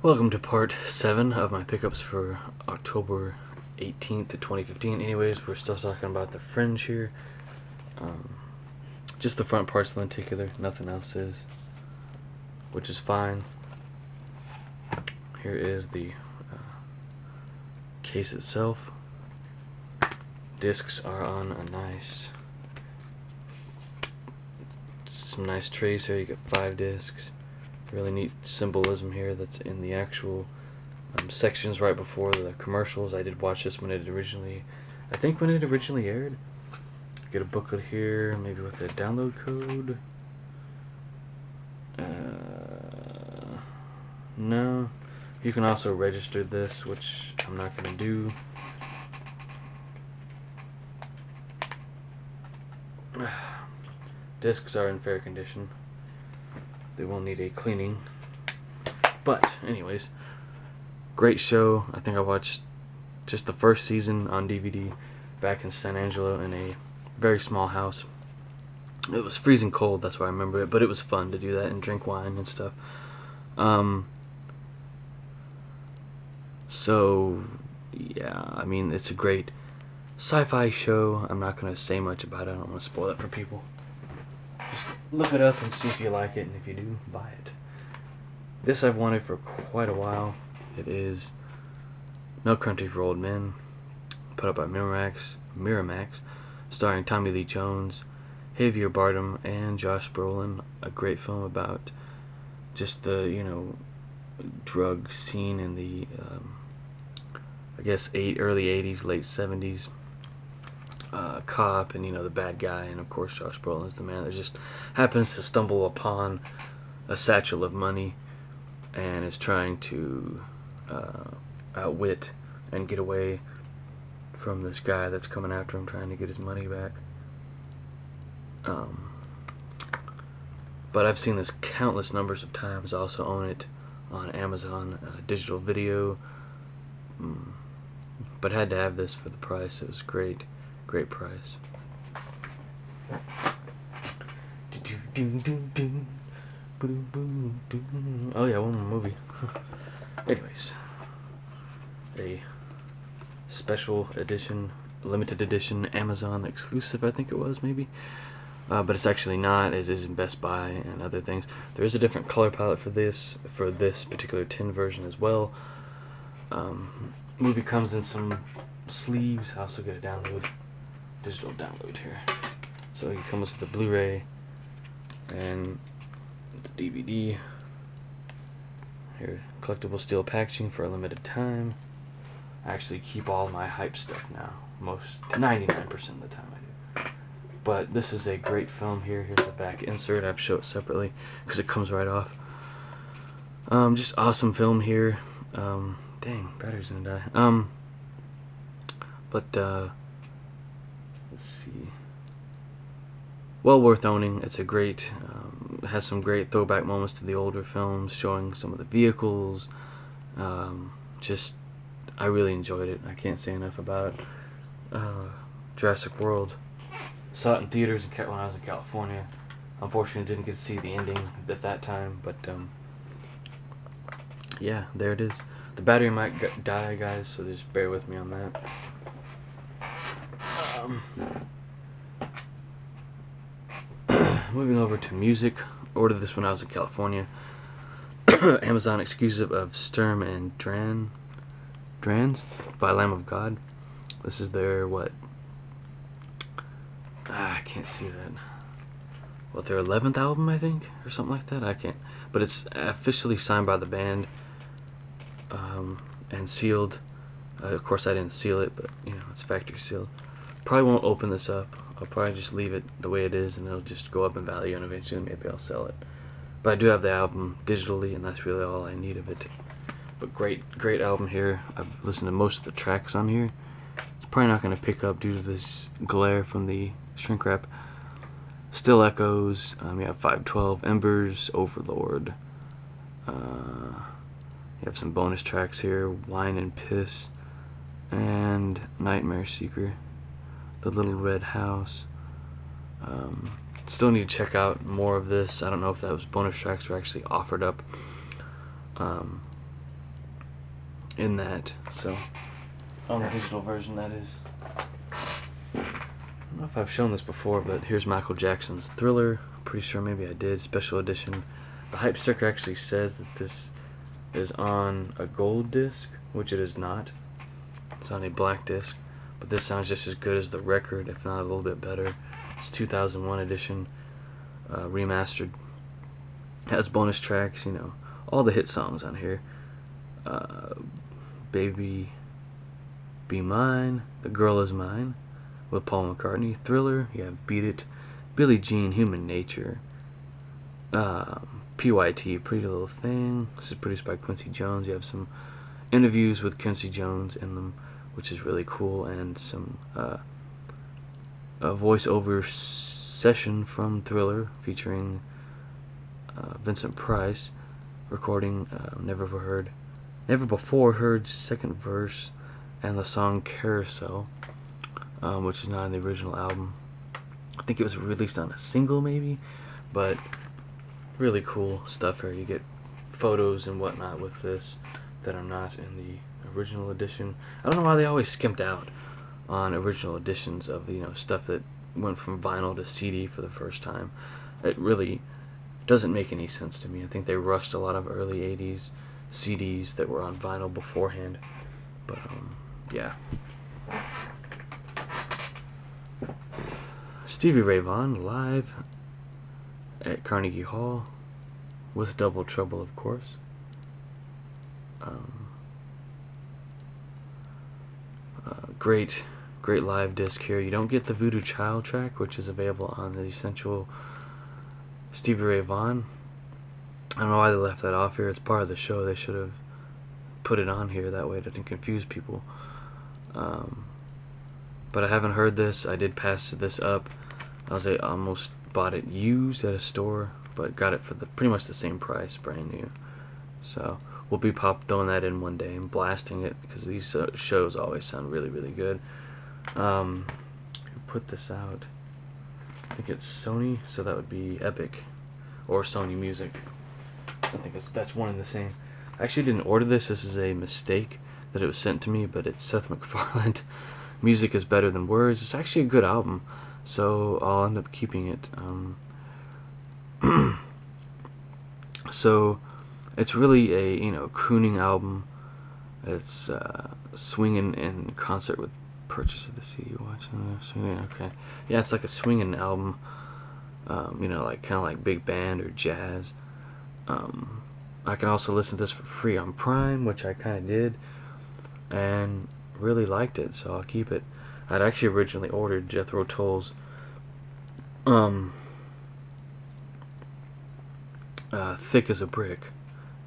Welcome to part 7 of my pickups for October 18th, 2015. Anyways, we're still talking about the Fringe here. Just the front parts lenticular, nothing else is, which is fine. Here is the case itself. Discs are on a some nice trays here. You get 5 discs. Really neat symbolism here that's in the actual sections right before the commercials. I did watch this when it originally aired. Get a booklet here, maybe with a download code. No. You can also register this, which I'm not going to do. Discs are in fair condition. They will need a cleaning. But, anyways, great show. I think I watched just the first season on DVD back in San Angelo in a very small house. It was freezing cold, that's why I remember it, but it was fun to do that and drink wine and stuff. So, yeah, I mean, it's a great sci-fi show. I'm not going to say much about it. I don't want to spoil it for people. Just look it up and see if you like it, and if you do, buy it. This I've wanted for quite a while. It is No Country for Old Men, put up by Miramax, starring Tommy Lee Jones, Javier Bardem, and Josh Brolin. A great film about just the, drug scene in the, I guess, early 80s, late 70s. Cop and the bad guy, and of course Josh Brolin is the man that just happens to stumble upon a satchel of money and is trying to outwit and get away from this guy that's coming after him, trying to get his money back. But I've seen this countless numbers of times. I also own it on Amazon digital video, but had to have this for the price. It was great price. Oh yeah, one more movie. Anyways, a special edition, limited edition, Amazon exclusive, I think it was, maybe. But it's actually not, as is in Best Buy and other things. There is a different color palette for this particular tin version as well. Movie comes in some sleeves. I also get a digital download here. So it comes with the Blu-ray and the DVD. Here, collectible steel packaging for a limited time. I actually keep all my hype stuff now. 99% of the time I do. But this is a great film here. Here's the back insert. I have to show it separately because it comes right off. Just awesome film here. Dang, battery's gonna die. Let's see. Well worth owning. It's a great, has some great throwback moments to the older films, showing some of the vehicles. I really enjoyed it. I can't say enough about it. Jurassic World. Saw it in theaters when I was in California. Unfortunately, didn't get to see the ending at that time, but yeah, there it is. The battery might die, guys, so just bear with me on that. Moving over to music. Ordered this when I was in California. Amazon exclusive of Sturm and Drans by Lamb of God. This is their I can't see that. Their 11th album, I think, or something like that. I can't. But it's officially signed by the band and sealed. Of course, I didn't seal it, but it's factory sealed. Probably won't open this up. I'll probably just leave it the way it is, and it'll just go up in value, and eventually maybe I'll sell it. But I do have the album digitally, and that's really all I need of it. But great album here. I've listened to most of the tracks on here. It's probably not going to pick up due to this glare from the shrink wrap. Still Echoes. You have 512, Embers, Overlord. You have some bonus tracks here, Wine and Piss, and Nightmare Seeker. The Little Red House. Still need to check out more of this. I don't know if that was bonus tracks or actually offered up. in that. So on the digital version, that is. I don't know if I've shown this before, but here's Michael Jackson's Thriller. Pretty sure maybe I did. Special edition. The hype sticker actually says that this is on a gold disc, which it is not. It's on a black disc, but this sounds just as good as the record, if not a little bit better. It's 2001 edition, remastered. Has bonus tracks, you know, all the hit songs on here. Baby Be Mine, The Girl Is Mine, with Paul McCartney. Thriller, you have Beat It, Billie Jean, Human Nature, PYT, Pretty Little Thing. This is produced by Quincy Jones. You have some interviews with Quincy Jones in them, which is really cool, and some a voiceover session from Thriller featuring Vincent Price recording Never Before Heard second verse and the song Carousel, which is not in the original album. I think it was released on a single maybe, but really cool stuff here. You get photos and whatnot with this that are not in the original edition. I don't know why they always skimped out on original editions of, you know, stuff that went from vinyl to CD for the first time. It really doesn't make any sense to me. I think they rushed a lot of early 80s CDs that were on vinyl beforehand. But yeah. Stevie Ray Vaughan live at Carnegie Hall with Double Trouble, of course. Great live disc here. You don't get the Voodoo Child track, which is available on the Essential Stevie Ray Vaughan. I don't know why they left that off here. It's part of the show. They should have put it on here, that way it didn't confuse people. But I haven't heard this. I did pass this up. I almost bought it used at a store, but got it for pretty much the same price, brand new. So we'll be throwing that in one day and blasting it, because these shows always sound really, really good. Who put this out? I think it's Sony, so that would be Epic or Sony Music. I think that's one and the same. I actually didn't order this. This is a mistake that it was sent to me, but it's Seth MacFarlane. Music is Better Than Words. It's actually a good album, so I'll end up keeping it. So it's really a, you know, crooning album. It's swinging in concert with purchase of the CD. Watching, okay, yeah, it's like a swinging album. You know, like kind of like big band or jazz. I can also listen to this for free on Prime, which I kind of did, and really liked it, so I'll keep it. I'd actually originally ordered Jethro Tull's Thick as a Brick,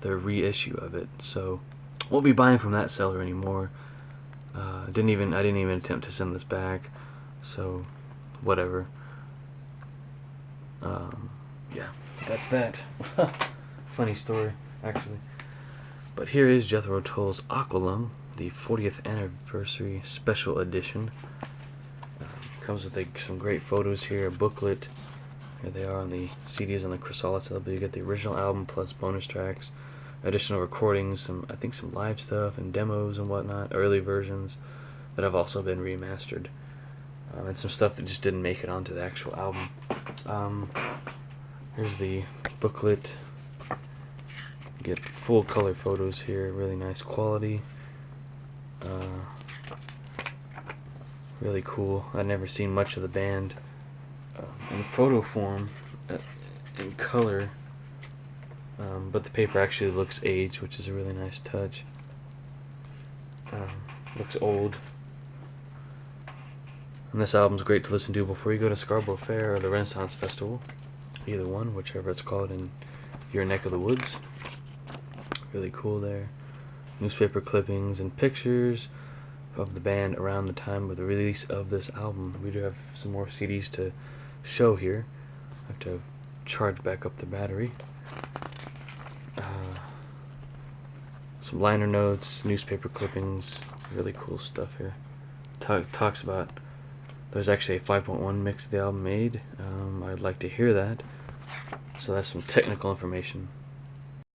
the reissue of it, so won't be buying from that seller anymore. I didn't even attempt to send this back, so whatever. Yeah, that's that. Funny story, actually. But here is Jethro Tull's Aqualung, the 40th anniversary special edition. Comes with some great photos here, a booklet. Here they are on the CDs on the Chrysalis LP. You get the original album plus bonus tracks, additional recordings, I think some live stuff and demos and whatnot, early versions that have also been remastered, and some stuff that just didn't make it onto the actual album. Here's the booklet. You get full color photos here, really nice quality. Really cool. I'd never seen much of the band in photo form, in color, but the paper actually looks aged, which is a really nice touch. Looks old. And this album's great to listen to before you go to Scarborough Fair or the Renaissance Festival. Either one, whichever it's called in your neck of the woods. Really cool there. Newspaper clippings and pictures of the band around the time of the release of this album. We do have some more CDs to show here. I have to charge back up the battery. Some liner notes, newspaper clippings, really cool stuff here. Talks about there's actually a 5.1 mix of the album made. I'd like to hear that. So that's some technical information